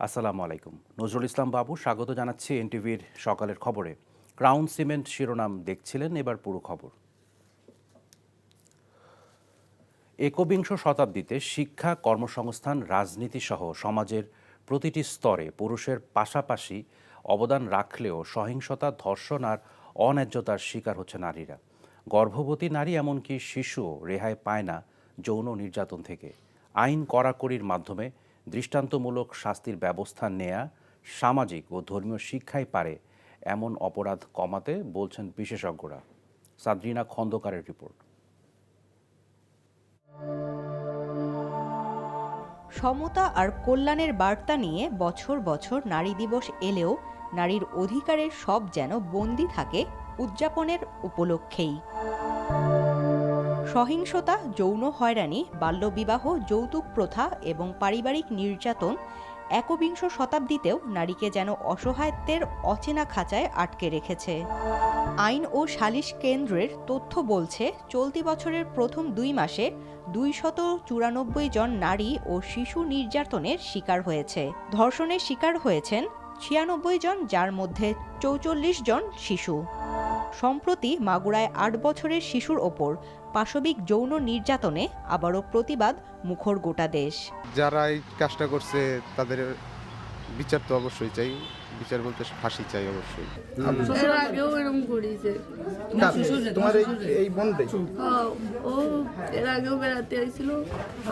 আসসালামু আলাইকুম। নজরুল ইসলাম বাবু স্বাগত জানাচ্ছি এনটিভির সকালের খবরে। ক্রাউন সিমেন্ট শিরোনাম দেখছিলেন, এবার পুরো খবর। একবিংশ শতাব্দীতে শিক্ষা, কর্মসংস্থান, রাজনীতি সহ সমাজের প্রতিটি স্তরে পুরুষের পাশাপাশি অবদান রাখলেও সহিংসতা, ধর্ষণ আর অন্যায্যতার শিকার হচ্ছে নারীরা। গর্ভবতী নারী এমনকি শিশুও রেহাই পায় না যৌন নির্যাতন থেকে। আইন কড়াকড়ির মাধ্যমে দৃষ্টান্তমূলক শাস্তির ব্যবস্থা নেয়া, সামাজিক ও ধর্মীয় শিক্ষাই পারে এমন অপরাধ কমাতে, বলছেন বিশেষজ্ঞরা। সাদরিনা খন্দকারের রিপোর্ট। সমতা আর কল্যাণের বার্তা নিয়ে বছর বছর নারী দিবস এলেও নারীর অধিকারের সব যেন বন্দী থাকে উদযাপনের উপলক্ষেই। সহিংসতা, যৌন হয়রানি, বাল্যবিবাহ, যৌতুক প্রথা এবং পারিবারিক নির্যাতন একবিংশ শতাব্দীতেও নারীকে যেন অসহায়ত্বের অচেনা খাঁচায় আটকে রেখেছে। আইন ও সালিশ কেন্দ্রের তথ্য বলছে, চলতি বছরের প্রথম 2 মাসে 294 জন নারী ও শিশু নির্যাতনের শিকার হয়েছে। ধর্ষণের শিকার হয়েছেন 96 জন, যার মধ্যে 44 জন শিশু। সম্প্রতি মাগুরায় 8 বছরের শিশুর ওপর পাশবিক যৌন নির্যাতনে আবারও প্রতিবাদ মুখর গোটা দেশ। যারা এই কাজটা করছে তাদের বিচার তো অবশ্যই চাই, বিচার বলতে ফাঁসি চাই অবশ্যই। এর আগেও এরকম করেছে। তোমার এই বোনটাই ও এর আগেও বেড়াতে আইছিল,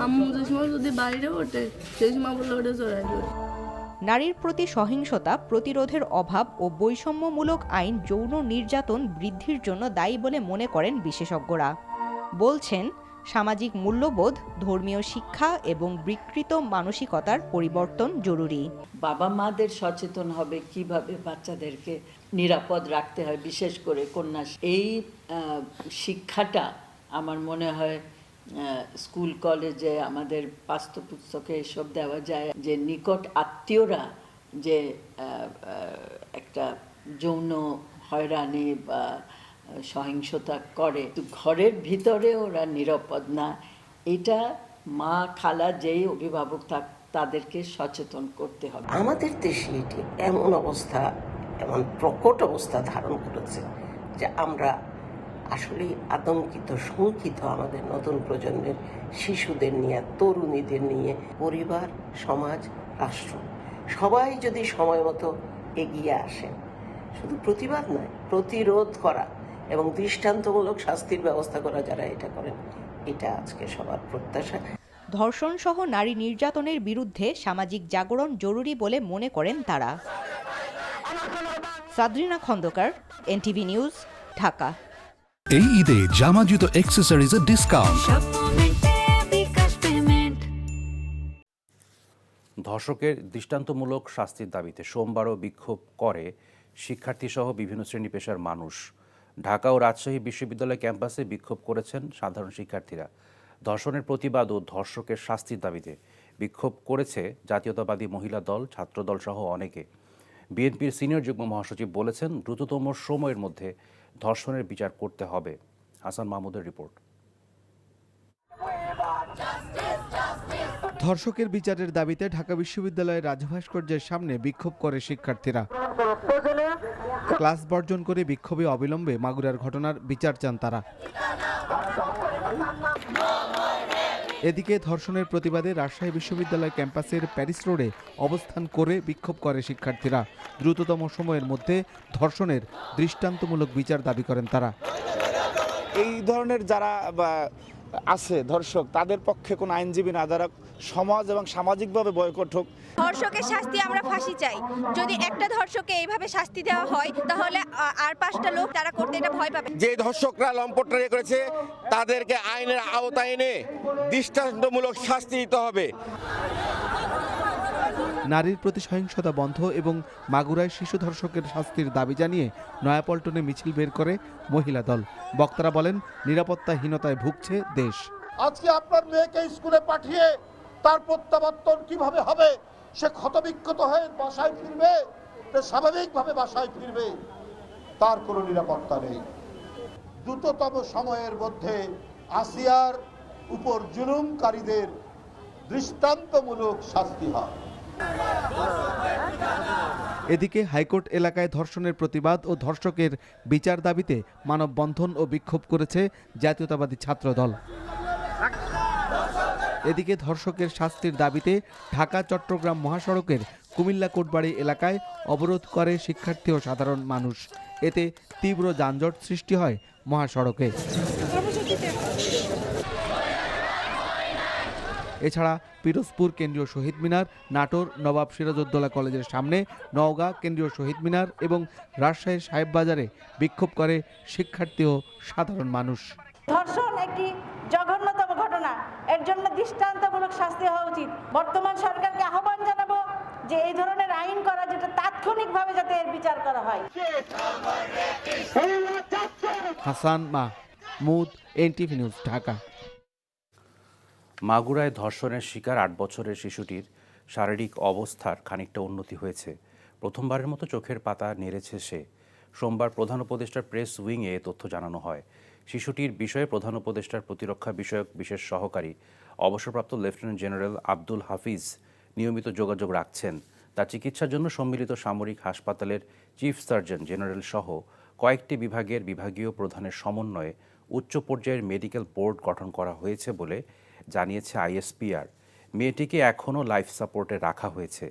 আম্মু যে সময় যদি বাইরে ওঠে সেই সময় বললে ওটা চড়াই দেবে। নারীর প্রতি সহিংসতা প্রতিরোধের অভাব ও বৈষম্যমূলক আইন যৌন নির্যাতন বৃদ্ধির জন্য দায়ী বলে মনে করেন বিশেষজ্ঞরা। বলছেন, সামাজিক মূল্যবোধ, ধর্মীয় শিক্ষা এবং বিকৃত মানসিকতার পরিবর্তন জরুরি। বাবা মাদের সচেতন হবে কিভাবে বাচ্চাদেরকে নিরাপদ রাখতে হয়, বিশেষ করে কন্যা। এই শিক্ষাটা আমার মনে হয় স্কুল কলেজে আমাদের পাঠ্যপুস্তকে এসব দেওয়া যায়, যে নিকট আত্মীয়রা যে একটা যৌন হয়রানি বা সহিংসতা করে, ঘরের ভিতরে ওরা নিরাপদ না, এটা মা, খালা, যেই অভিভাবক তাদেরকে সচেতন করতে হবে। আমাদের দেশে এটি এমন অবস্থা, এমন প্রকট অবস্থা ধারণ করেছে যে আমরা আসলে আতঙ্কিত, শঙ্কিত আমাদের নতুন প্রজন্মের শিশুদের নিয়ে, তরুণীদের নিয়ে। পরিবার, সমাজ, রাষ্ট্র সবাই যদি সময় মতো এগিয়ে আসেন, শুধু প্রতিবাদ নয়, প্রতিরোধ করা এবং দৃষ্টান্তমূলক শাস্তির ব্যবস্থা করা, যারা এটা করেন, এটা আজকে সবার প্রত্যাশা। ধর্ষণ সহ নারী নির্যাতনের বিরুদ্ধে সামাজিক জাগরণ জরুরি বলে মনে করেন তারা। সাদরিনা খন্দকার, এনটিভি নিউজ, ঢাকা। এই ঈদে জামা, জুতো, অ্যাক্সেসরিজের ডিসকাউন্ট। ধর্ষকের দৃষ্টান্তমূলক শাস্তির দাবিতে সোমবারও বিক্ষোভ করে শিক্ষার্থীসহ বিভিন্ন শ্রেণী পেশার মানুষ। ঢাকা ও রাজশাহী বিশ্ববিদ্যালয় ক্যাম্পাসে বিক্ষোভ করেছেন সাধারণ শিক্ষার্থীরা। ধর্ষণের প্রতিবাদ ও ধর্ষকের শাস্তির দাবিতে বিক্ষোভ করেছে জাতীয়তাবাদী মহিলা দল, ছাত্রদল সহ অনেকে। বিএনপির সিনিয়র যুগ্ম মহাসচিব বলেছেন, দ্রুততম সময়ের মধ্যে ধর্ষণের বিচার করতে হবে। হাসান মাহমুদের রিপোর্ট। ধর্ষকের বিচারের দাবিতে ঢাকা বিশ্ববিদ্যালয়ের রাজভাস্কর্যের সামনে বিক্ষোভ করে শিক্ষার্থীরা। ক্লাস বর্জন করে বিক্ষোভে অবিলম্বে মাগুরার ঘটনার বিচার চান তারা। এদিকে ধর্ষণের প্রতিবাদে রাজশাহী বিশ্ববিদ্যালয় ক্যাম্পাসের প্যারিস রোডে অবস্থান করে বিক্ষোভ করে শিক্ষার্থীরা। দ্রুততম সময়ের মধ্যে ধর্ষণের দৃষ্টান্তমূলক বিচার দাবি করেন তারা। এই ধরনের যারা আছে ধর্ষক, তাদের পক্ষে কোনো আইনজীবী না, যারা সমাজ এবং সামাজিকভাবে বয়কট হোক। ধর্ষকের শাস্তি আমরা ফাঁসি চাই। যদি একটা ধর্ষককে এইভাবে শাস্তি দেওয়া হয়, তাহলে আর 5টা লোক তারা করতে এটা ভয় পাবে। যে ধর্ষকরা লম্পটরা করেছে তাদেরকে আইনের আওতায় এনে দৃষ্টান্তমূলক শাস্তি দিতে হবে। নারীর প্রতি সহিংসতা বন্ধ এবং মাগুরায় শিশু ধর্ষকের শাস্তির দাবি জানিয়ে নয়াপল্টনে মিছিল বের করে মহিলা দল। বক্তারা বলেন, নিরাপত্তাহীনতায় ভুগছে দেশ। আজকে আপনার মেয়েকে স্কুলে পাঠিয়ে তার প্রত্যাবর্তন কিভাবে হবে? সে ক্ষতবিক্ষত হয়ে বাসায় ফিরবে, স্বাভাবিকভাবে বাসায় ফিরবে, তার কোনো নিরাপত্তা নেই। দ্রুততম সময়ের মধ্যে আসিয়ার উপর জুলুমকারীদের দৃষ্টান্তমূলক শাস্তি হয়। এদিকে হাইকোর্ট এলাকায় ধর্ষণের প্রতিবাদ ও ধর্ষকের বিচার দাবিতে মানববন্ধন ও বিক্ষোভ করেছে জাতীয়তাবাদী ছাত্রদল। এদিকে ধর্ষকের শাস্তির দাবিতে ঢাকা চট্টগ্রাম মহাসড়কের কুমিল্লা কোটবাড়ি এলাকায় অবরোধ করে শিক্ষার্থী ও সাধারণ মানুষ। এতে তীব্র যানজট সৃষ্টি হয় মহাসড়কে। এছাড়া পিরোজপুর কেন্দ্রীয় শহীদ মিনার, নাটোর নবাব সিরাজউদ্দৌলা কলেজের সামনে, নওগাঁ কেন্দ্রীয় শহীদ মিনার এবং রাজশাহীর সাহেববাজারে বিক্ষোভ করে শিক্ষার্থী ও সাধারণ মানুষ। ধর্ষণ একটি জঘন্যতম ঘটনা, এর জন্য দৃষ্টান্তমূলক শাস্তি হওয়া উচিত। বর্তমান সরকারকে আহ্বান জানাবো যে এই ধরনের আইন করা, যেটা তাৎক্ষণিকভাবে যাতে এর বিচার করা হয়। Hasan Mahmud, NTV news, Dhaka. মাগুরায় ধর্ষণের শিকার 8 বছরের শিশুটির শারীরিক অবস্থার খানিকটা উন্নতি হয়েছে। প্রথমবারের মতো চোখের পাতা নেড়েছে সে। সোমবার প্রধান উপদেষ্টার প্রেস উইংয়ে এ তথ্য জানানো হয়। শিশুটির বিষয়ে প্রধান উপদেষ্টার প্রতিরক্ষা বিষয়ক বিশেষ সহকারী অবসরপ্রাপ্ত লেফটেন্যান্ট জেনারেল আব্দুল হাফিজ নিয়মিত যোগাযোগ রাখছেন। তার চিকিৎসার জন্য সম্মিলিত সামরিক হাসপাতালের চিফ সার্জন জেনারেল সহ কয়েকটি বিভাগের বিভাগীয় প্রধানের সমন্বয়ে উচ্চ পর্যায়ের মেডিকেল বোর্ড গঠন করা হয়েছে বলে জানিয়েছে আইএসপিআর। মেয়েটিকে এখনও লাইফ সাপোর্টে রাখা হয়েছে।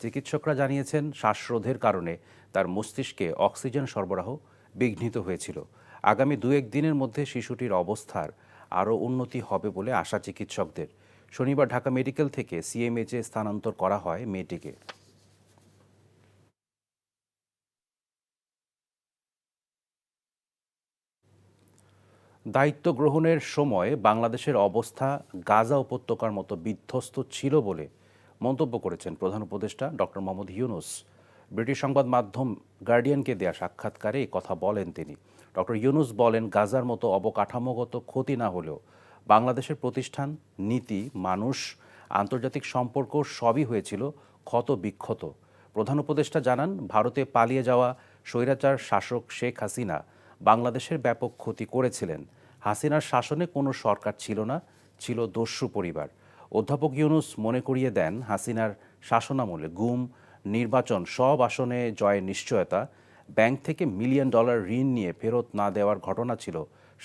চিকিৎসকরা জানিয়েছেন শ্বাসরোধের কারণে তার মস্তিষ্কে অক্সিজেন সরবরাহ বিঘ্নিত হয়েছিল। আগামী 2-1 দিনের মধ্যে শিশুটির অবস্থার আরও উন্নতি হবে বলে আশা চিকিৎসকদের। শনিবার ঢাকা মেডিকেল থেকে সিএমএইচে স্থানান্তর করা হয় মেয়েটিকে। দায়িত্ব গ্রহণের সময় বাংলাদেশের অবস্থা গাজা উপত্যকার মতো বিধ্বস্ত ছিল বলে মন্তব্য করেছেন প্রধান উপদেষ্টা ডক্টর মোহাম্মদ ইউনূস। ব্রিটিশ সংবাদ মাধ্যম গার্ডিয়ানকে দেয়া সাক্ষাৎকারে এই কথা বলেন তিনি। ডক্টর ইউনূস বলেন, গাজার মতো অবকাঠামোগত ক্ষতি না হলেও বাংলাদেশের প্রতিষ্ঠান, নীতি, মানুষ, আন্তর্জাতিক সম্পর্ক সবই হয়েছিল ক্ষত বিক্ষত। প্রধান উপদেষ্টা জানান, ভারতে পালিয়ে যাওয়া স্বৈরাচার শাসক শেখ হাসিনা বাংলাদেশের ব্যাপক ক্ষতি করেছিলেন। হাসিনার শাসনে কোনো সরকার ছিল না, ছিল দস্যু পরিবার। অধ্যাপক ইউনূস মনে করিয়ে দেন, হাসিনার শাসনামলে গুম, নির্বাচন, সব আসনে জয়ের নিশ্চয়তা, ব্যাংক থেকে $1 মিলিয়ন ঋণ নিয়ে ফেরত না দেওয়ার ঘটনা ছিল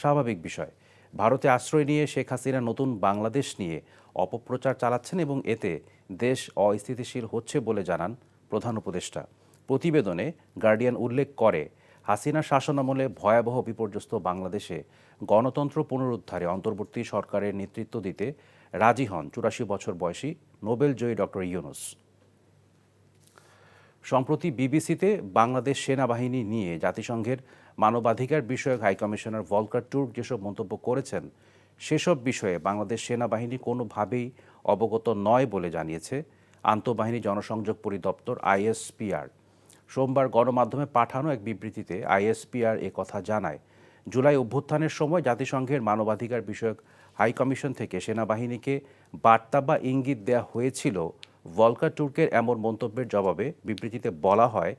স্বাভাবিক বিষয়। ভারতে আশ্রয় নিয়ে শেখ হাসিনা নতুন বাংলাদেশ নিয়ে অপপ্রচার চালাচ্ছেন এবং এতে দেশ অস্থিতিশীল হচ্ছে বলে জানান প্রধান উপদেষ্টা। প্রতিবেদনে গার্ডিয়ান উল্লেখ করে, হাসিনা শাসনামলে ভয়াবহ বিপর্যস্ত বাংলাদেশে গণতন্ত্র পুনরুদ্ধারে অন্তর্বর্তী সরকারের নেতৃত্ব দিতে রাজি হন 84 বছর বয়সী নোবেলজয়ী ডক্টর ইউনূস। সম্প্রতি বিবিসিতে বাংলাদেশ সেনাবাহিনী নিয়ে জাতিসংঘের মানবাধিকার বিষয়ক হাইকমিশনার ভলকার টুর্ক যেসব মন্তব্য করেছেন, সেসব বিষয়ে বাংলাদেশ সেনাবাহিনী কোনোভাবেই অবগত নয় বলে জানিয়েছে আন্তঃবাহিনী জনসংযোগ পরিদপ্তর আইএসপিআর। সোমবার গণমাধ্যমে পাঠানো এক বিবৃতিতে আইএসপিআর কথা জানায়। জুলাই অভ্যুত্থানের সময় জাতিসংঘের মানবাধিকার বিষয়ক হাইকমিশন থেকে সেনাবাহিনীকে বার্তা বা ইঙ্গিত দেওয়া হয়েছিল। ভলকার টুর্কের এমন মন্তব্যের জবাবে বিবৃতিতে বলা হয়,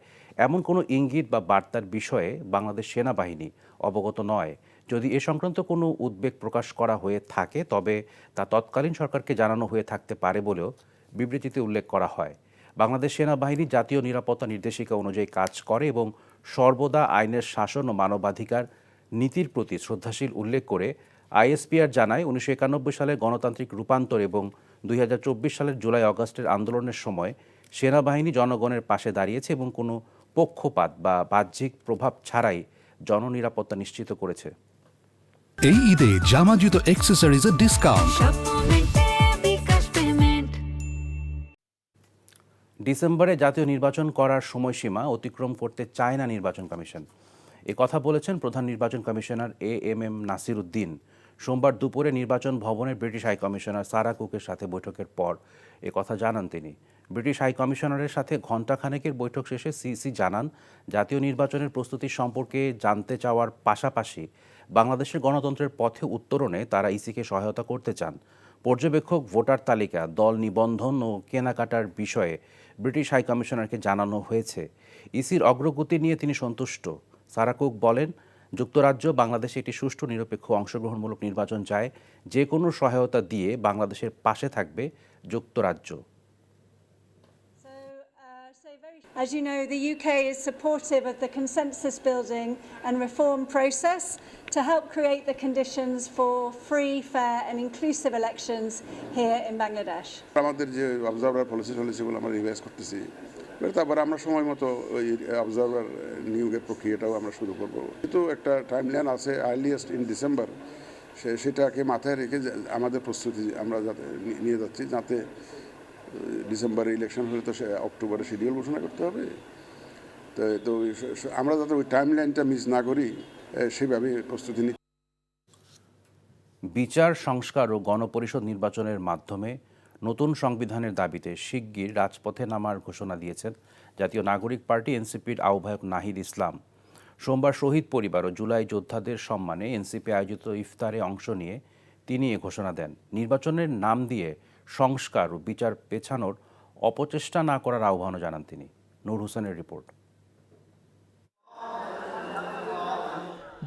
এমন কোনো ইঙ্গিত বা বার্তার বিষয়ে বাংলাদেশ সেনাবাহিনী অবগত নয়। যদি এ সংক্রান্ত কোনো উদ্বেগ প্রকাশ করা হয়ে থাকে তবে তা তৎকালীন সরকারকে জানানো হয়ে থাকতে পারে বলেও বিবৃতিতে উল্লেখ করা হয়। বাংলাদেশ সেনাবাহিনী জাতীয় নিরাপত্তা নির্দেশিকা অনুযায়ী কাজ করে এবং সর্বদা আইনের শাসন ও মানবাধিকার নীতির প্রতি শ্রদ্ধাশীল উল্লেখ করে আইএসপিআর জানায়, 1991 সালের গণতান্ত্রিক রূপান্তর এবং 2024 সালের জুলাই আগস্টের আন্দোলনের সময় সেনাবাহিনী জনগণের পাশে দাঁড়িয়েছে এবং কোনো পক্ষপাত বা বাহ্যিক প্রভাব ছাড়াই জননিরাপত্তা নিশ্চিত করেছে। এই ঈদে জামা জুতো অ্যাক্সেসরিজের ডিসকাউন্ট। ডিসেম্বরে জাতীয় নির্বাচন করার সময়সীমা অতিক্রম করতে চায় না নির্বাচন কমিশন। এ কথা বলেছেন প্রধান নির্বাচন কমিশনার এএমএম নাসির উদ্দিন। সোমবার দুপুরে নির্বাচন ভবনের ব্রিটিশ হাইকমিশনার সারা কুকের সাথে বৈঠকের পর এ কথা জানান তিনি। ব্রিটিশ হাইকমিশনারের সাথে ঘণ্টাখানেকের বৈঠক শেষে সিসি জানান, জাতীয় নির্বাচনের প্রস্তুতি সম্পর্কে জানতে চাওয়ার পাশাপাশি বাংলাদেশের গণতন্ত্রের পথে উত্তরণে তারা ইসিকে সহায়তা করতে চান। পর্যবেক্ষক ভোটার তালিকা, দল নিবন্ধন ও কেনাকাটার বিষয়ে ব্রিটিশ হাইকমিশনারকে জানানো হয়েছে। ইসির অগ্রগতি নিয়ে তিনি সন্তুষ্ট। সারা কুক বলেন, যুক্তরাজ্য বাংলাদেশে একটি সুষ্ঠু, নিরপেক্ষ, অংশগ্রহণমূলক নির্বাচন চায়। যে কোনো সহায়তা দিয়ে বাংলাদেশের পাশে থাকবে যুক্তরাজ্য। As you know, the UK is supportive of the consensus building and reform process to help create the conditions for free, fair and inclusive elections here in Bangladesh. আমাদের যে অবজারভার পলিসিগুলো আমরা রিভাইজ করতেছি, তারপর আমরা সময় মতো ওই অবজারভার নিয়োগের প্রক্রিয়াটাও আমরা শুরু করব। কিন্তু একটা টাইমলাইন আছে, আর্লিয়েস্ট ইন ডিসেম্বর, সেটাকে মাথায় রেখে আমাদের প্রস্তুতি আমরা যাতে নিয়ে যাচ্ছি, যাতে ডিসেম্বরে ইলেকশন হলে তো অক্টোবরে শিডিউল ঘোষণা করতে হবে। তো আমরা যাতে ওই টাইমলাইনটা মিস না করি সেভাবে প্রস্তুতি নিই। বিচার সংস্কার ও গণপরিষদ নির্বাচনের মাধ্যমে নতুন সংবিধানের দাবিতে শিগগির রাজপথে নামার ঘোষণা দিয়েছেন জাতীয় নাগরিক পার্টি এনসিপির আহ্বায়ক নাহিদ ইসলাম। সোমবার শহীদ পরিবার ও জুলাই যোদ্ধাদের সম্মানে এনসিপি আয়োজিত ইফতারে অংশ নিয়ে তিনি এ ঘোষণা দেন। নির্বাচনের নাম দিয়ে সংস্কার ও বিচার পেছানোর অপচেষ্টা না করার আহ্বানও জানান তিনি। নূর হোসেনের রিপোর্ট।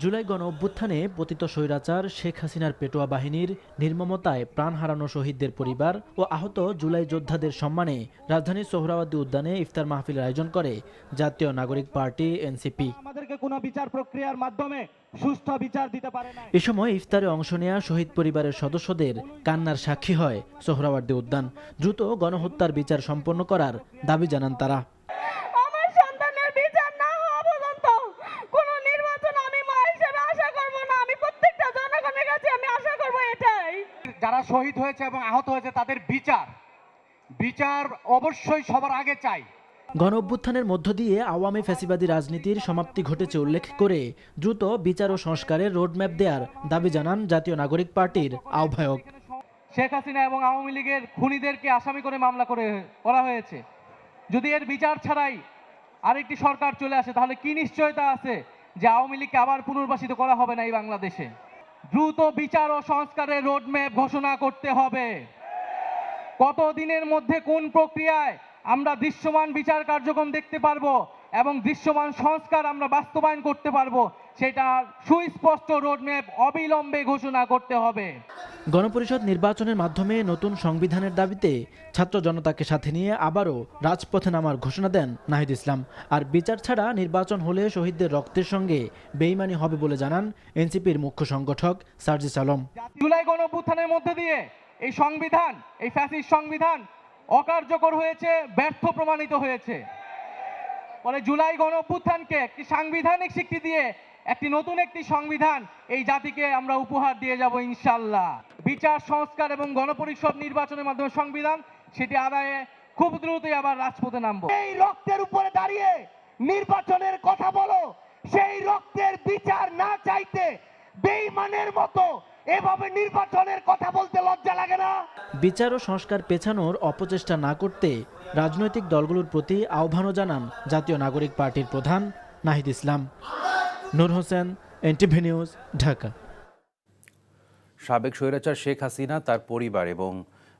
জুলাই গণ অভ্যুত্থানে পতিত স্বৈরাচার শেখ হাসিনার পেটোয়া বাহিনীর নির্মমতায় প্রাণ হারানো শহীদদের পরিবার ও আহত জুলাই যোদ্ধাদের সম্মানে রাজধানীর সোহরাওয়ার্দী উদ্যানে ইফতার মাহফিলের আয়োজন করে জাতীয় নাগরিক পার্টি এনসিপি। আমাদেরকে কোনো বিচার প্রক্রিয়ার মাধ্যমে সুষ্ঠু বিচার দিতে পারে না। এ সময় ইফতারে অংশ নেওয়া শহীদ পরিবারের সদস্যদের কান্নার সাক্ষী হয় সোহরাওয়ার্দী উদ্যান। দ্রুত গণহত্যার বিচার সম্পন্ন করার দাবি জানান তারা। যারা শহীদ হয়েছে এবং আহত হয়েছে তাদের বিচার অবশ্যই সবার আগে চাই। গণ অভ্যুত্থানের মধ্য দিয়ে আওয়ামী ফ্যাসিবাদী রাজনীতির সমাপ্তি ঘটেছে উল্লেখ করে দ্রুত বিচার ও সংস্কারের রোডম্যাপ দেওয়ার দাবি জানান জাতীয় নাগরিক পার্টির আহ্বায়ক। শেখ হাসিনা এবং আওয়ামী লীগের খুনিদেরকে আসামি করে মামলা করা হয়েছে। যদি এর বিচার ছাড়াই আরেকটি সরকার চলে আসে তাহলে কি নিশ্চয়তা আছে যে আওয়ামী লীগকে আবার পুনর্বাসিত করা হবে না এই বাংলাদেশে? দ্রুত বিচার ও সংস্কারের রোডম্যাপ ঘোষণা করতে হবে। কত দিনের মধ্যে কোন প্রক্রিয়ায় আমরা দৃশ্যমান বিচার কার্যক্রম দেখতে পারবো এবং দৃশ্যমান সংস্কার আমরা বাস্তবায়ন করতে পারবো, সেটা সুস্পষ্ট রোডম্যাপ অবিলম্বে ঘোষণা করতে হবে। গণপরিষদ নির্বাচনের মাধ্যমে নতুন সংবিধানের দাবিতে ছাত্র জনতাকে সাথে নিয়ে আবারও রাজপথে নামার ঘোষণা দেন নাহিদ ইসলাম। আর বিচার ছাড়া নির্বাচন হলে শহীদদের রক্তের সঙ্গে বেইমানি হবে বলে জানান এনসিপির মুখ্য সংগঠক সার্জিস আলম। জুলাই গণঅভ্যুত্থানের মধ্যে দিয়ে এই সংবিধান, এই ফ্যাসিস্ট সংবিধান অকার্যকর হয়েছে, ব্যর্থ প্রমাণিত হয়েছে। ফলে জুলাই গণঅভ্যুত্থানকে একটি সাংবিধানিক স্বীকৃতি দিয়ে নতুন একটি সংবিধান এই জাতিকে আমরা উপহার দিয়ে যাব ইনশাআল্লাহ। বিচার সংস্কার এবং গণপরিষদ নির্বাচনের মাধ্যমে সংবিধান সেটি আদায়ে খুব দ্রুতই আবার রাজপথে নামবো। এই রক্তের উপরে দাঁড়িয়ে নির্বাচনের কথা বলো, সেই রক্তের বিচার না চাইতে বেঈমানের মতো এভাবে নির্বাচনের কথা বলতে লজ্জা লাগে না? বিচার ও সংস্কার পেছানোর অপচেষ্টা না করতে রাজনৈতিক দলগুলোর প্রতি আহ্বানও জানান জাতীয় নাগরিক পার্টির প্রধান নাহিদ ইসলাম। নূর হোসেন, এনটিভি নিউজ, ঢাকা। সাবেক স্বৈরাচার শেখ হাসিনা, তার পরিবার এবং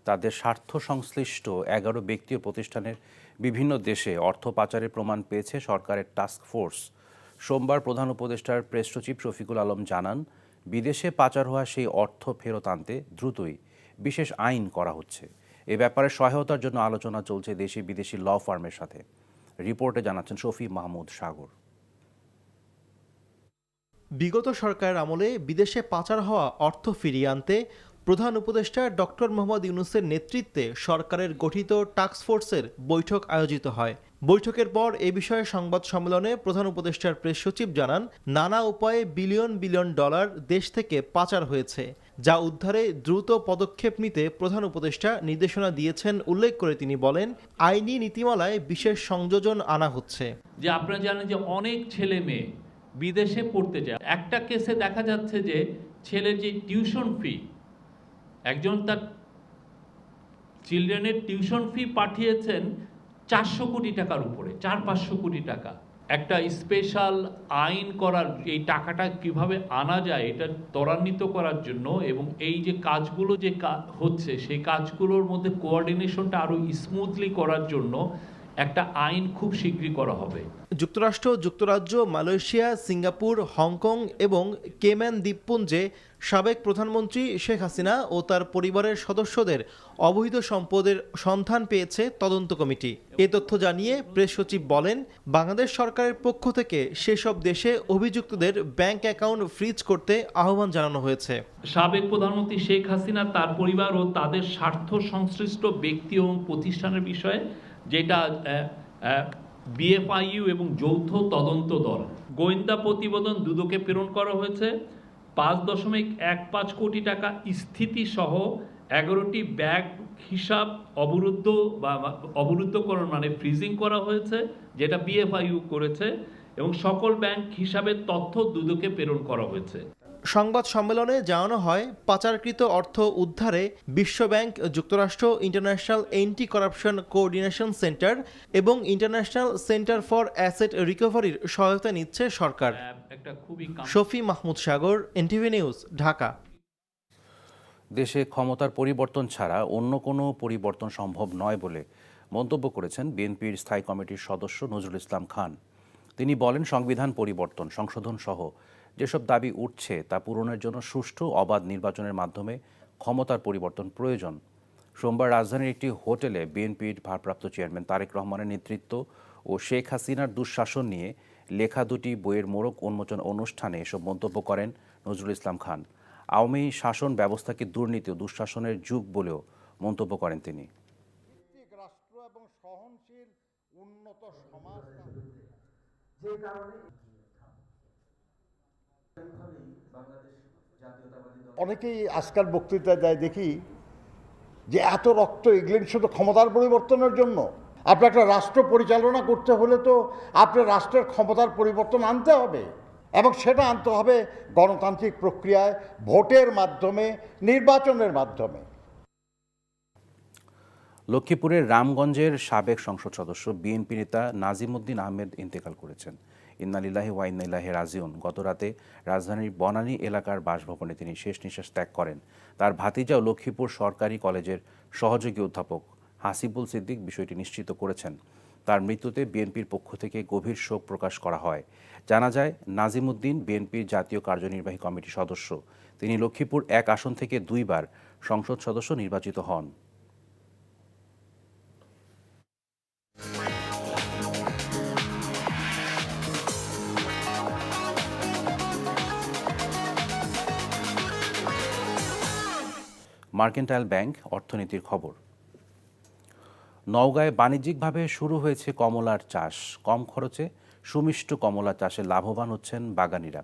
তাদের স্বার্থ সংশ্লিষ্ট 11 ব্যক্তি ও প্রতিষ্ঠানের বিভিন্ন দেশে অর্থ পাচারের প্রমাণ পেয়েছে সরকারের টাস্ক ফোর্স। সোমবার প্রধান উপদেষ্টার প্রেস সচিব শফিকুল আলম জানান, বিদেশে পাচার হওয়া সেই অর্থ ফেরত আনতে দ্রুতই বিশেষ আইন করা হচ্ছে। এ ব্যাপারে সহায়তার জন্য আলোচনা চলছে দেশি বিদেশি ল ফার্মের সাথে। রিপোর্টে জানাচ্ছেন শফি মাহমুদ সাগর। বিগত সরকারের আমলে বিদেশে পাচার হওয়া অর্থ ফিরিয়ে আনতে প্রধান উপদেষ্টা ডক্টর মোহাম্মদ ইউনূসের নেতৃত্বে সরকারের গঠিত টাস্ক ফোর্সের বৈঠক আয়োজিত হয়। বৈঠকের পর এ বিষয়ে সংবাদ সম্মেলনে প্রধান উপদেষ্টার প্রেস সচিব জানান, নানা উপায়ে বিলিয়ন বিলিয়ন ডলার দেশ থেকে পাচার হয়েছে, যা উদ্ধারে দ্রুত পদক্ষেপ নিতে প্রধান উপদেষ্টা নির্দেশনা দিয়েছেন উল্লেখ করে তিনি বলেন, আইনি নীতিমালায় বিশেষ সংযোজন আনা হচ্ছে। যে আপনারা জানেন যে অনেক ছেলে মেয়ে বিদেশে পড়তে যায়। একটা কেসে দেখা যাচ্ছে যে ছেলের যে টিউশন ফি, একজন তার চিলড্রেনের টিউশন ফি পাঠিয়েছেন 400 কোটি টাকার উপরে, 400-500 কোটি টাকা। একটা স্পেশাল আইন করার, এই টাকাটা কিভাবে আনা যায় এটা ত্বরান্বিত করার জন্য এবং এই যে কাজগুলো যে হচ্ছে সেই কাজগুলোর মধ্যে কোঅর্ডিনেশনটা আরো স্মুথলি করার জন্য একটা আইন খুব শীঘ্রই করা হবে। যুক্তরাষ্ট্র, যুক্তরাজ্য, মালয়েশিয়া, সিঙ্গাপুর, হংকং এবং কেম্যান দ্বীপপুঞ্জে সাবেক প্রধানমন্ত্রী শেখ হাসিনা ও তার পরিবারের সদস্যদের অবৈধ সম্পদের সন্ধান পেয়েছে তদন্ত কমিটি। এ তথ্য জানিয়ে প্রেস সচিব বলেন, বাংলাদেশ সরকারের পক্ষ থেকে সেসব দেশে অভিযুক্তদের ব্যাংক অ্যাকাউন্ট ফ্রিজ করতে আহ্বান জানানো হয়েছে। সাবেক প্রধানমন্ত্রী শেখ হাসিনা, তার পরিবার ও তাদের স্বার্থ সংশ্লিষ্ট ব্যক্তি এবং প্রতিষ্ঠানের বিষয়ে যেটা বিএফআইইউ এবং যৌথ তদন্ত দল গোয়েন্দা প্রতিবেদন দুদকে প্রেরণ করা হয়েছে। 5.15 কোটি টাকা স্থিতিসহ 11টি ব্যাংক হিসাব অবরুদ্ধকরণ মানে ফ্রিজিং করা হয়েছে, যেটা বিএফআইইউ করেছে, এবং সকল ব্যাংক হিসাবের তথ্য দুদকে প্রেরণ করা হয়েছে। সংবাদ সম্মেলনে জানানো হয়, পাচারকৃত অর্থ উদ্ধারে বিশ্বব্যাংক, যুক্তরাষ্ট্র international anti corruption coordination centre এবং ইন্টারন্যাশনাল সেন্টার ফর অ্যাসেট রিকভারির সহায়তা নিচ্ছে সরকার। শফি মাহমুদ সাগর, এনটিভি নিউজ, ঢাকা। দেশে ক্ষমতার পরিবর্তন ছাড়া অন্য কোনো পরিবর্তন সম্ভব নয় বলে মন্তব্য করেছেন বিএনপির স্থায়ী কমিটির সদস্য নজরুল ইসলাম খান। তিনি বলেন, সংবিধান পরিবর্তন, সংশোধন সহ যেসব দাবি উঠছে তা পূরণের জন্য সুষ্ঠু অবাধ নির্বাচনের মাধ্যমে ক্ষমতার পরিবর্তন প্রয়োজন। সোমবার রাজধানীর একটি হোটেলে বিএনপির ভারপ্রাপ্ত চেয়ারম্যান তারেক রহমানের নেতৃত্ব ও শেখ হাসিনার দুঃশাসন নিয়ে লেখা দুটি বইয়ের মোড়ক উন্মোচন অনুষ্ঠানে এসব মন্তব্য করেন নজরুল ইসলাম খান। আওয়ামী শাসন ব্যবস্থাকে দুর্নীতি ও দুঃশাসনের যুগ বলেও মন্তব্য করেন তিনি। রাষ্ট্র এবং সহনশীল উন্নত সমাজ যে কারণে অনেকেই আজকাল বক্তৃতা দেয়, দেখি যে এত রক্ত এগুলেন শুধু ক্ষমতার পরিবর্তনের জন্য। আপনার একটা রাষ্ট্র পরিচালনা করতে হলে তো আপনার রাষ্ট্রের ক্ষমতার পরিবর্তন আনতে হবে, এবং সেটা আনতে হবে গণতান্ত্রিক প্রক্রিয়ায়, ভোটের মাধ্যমে, নির্বাচনের মাধ্যমে। লক্ষ্মীপুরের রামগঞ্জের সাবেক সংসদ সদস্য বিএনপি নেতা নাজিমউদ্দিন আহমেদ ইন্তেকাল করেছেন। ইন্না লিল্লাহি ওয়া ইন্না ইলাইহি রাজিউন। গতরাতে রাজধানীর বনানী এলাকার বাসভবনে তিনি শেষ নিঃশ্বাস ত্যাগ করেন। তার ভাতিজা ও লক্ষ্মীপুর সরকারি কলেজের সহযোগী অধ্যাপক হাসিবুল সিদ্দিক বিষয়টি নিশ্চিত করেছেন। তার মৃত্যুতে বিএনপির পক্ষ থেকে গভীর শোক প্রকাশ করা হয়। জানা যায়, নাজিমউদ্দিন বিএনপির জাতীয় কার্যনির্বাহী কমিটির সদস্য। তিনি লক্ষ্মীপুর 1 আসন থেকে 2 বার সংসদ সদস্য নির্বাচিত হন। মার্কেন্টাইল ব্যাংক অর্থনীতির খবর। নওগাঁয় বাণিজ্যিকভাবে শুরু হয়েছে কমলার চাষ। কম খরচে সুমিষ্ট কমলা চাষে লাভবান হচ্ছেন বাগানিরা।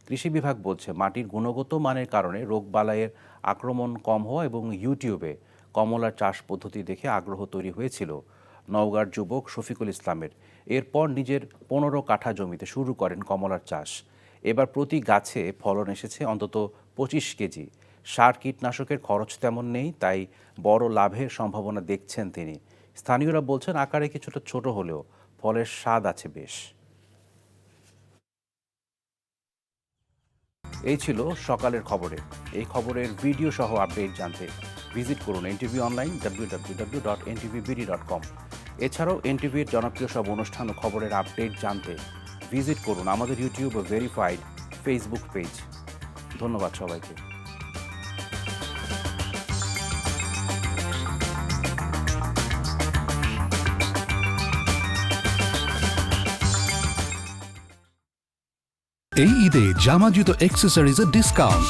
কৃষি বিভাগ বলছে, মাটির গুণগত মানের কারণে রোগবালাইয়ের আক্রমণ কম হওয়া এবং ইউটিউবে কমলার চাষ পদ্ধতি দেখে আগ্রহ তৈরি হয়েছিল নওগাঁর যুবক শফিকুল ইসলামের। এরপর নিজের 15 কাঠা জমিতে শুরু করেন কমলার চাষ। এবার প্রতি গাছে ফলন এসেছে অন্তত 25 কেজি। সার কীটনাশকের খরচ তেমন নেই, তাই বড় লাভের সম্ভাবনা দেখছেন তিনি। স্থানীয়রা বলছেন, আকারে কিছুটা ছোট হলেও ফলের স্বাদ আছে বেশ। এই ছিল সকালের খবরে। এই খবরের ভিডিও সহ আপডেট জানতে ভিজিট করুন এনটিভি অনলাইন www.ntvbd.com। এছাড়াও এনটিভির জনপ্রিয় সব অনুষ্ঠান ও খবরের আপডেট জানতে ভিজিট করুন আমাদের ইউটিউব ও ভেরিফাইড ফেসবুক পেজ। ধন্যবাদ সবাইকে। এই ঈদে জামা জুতো অ্যাক্সেসরিজের ডিসকাউন্ট।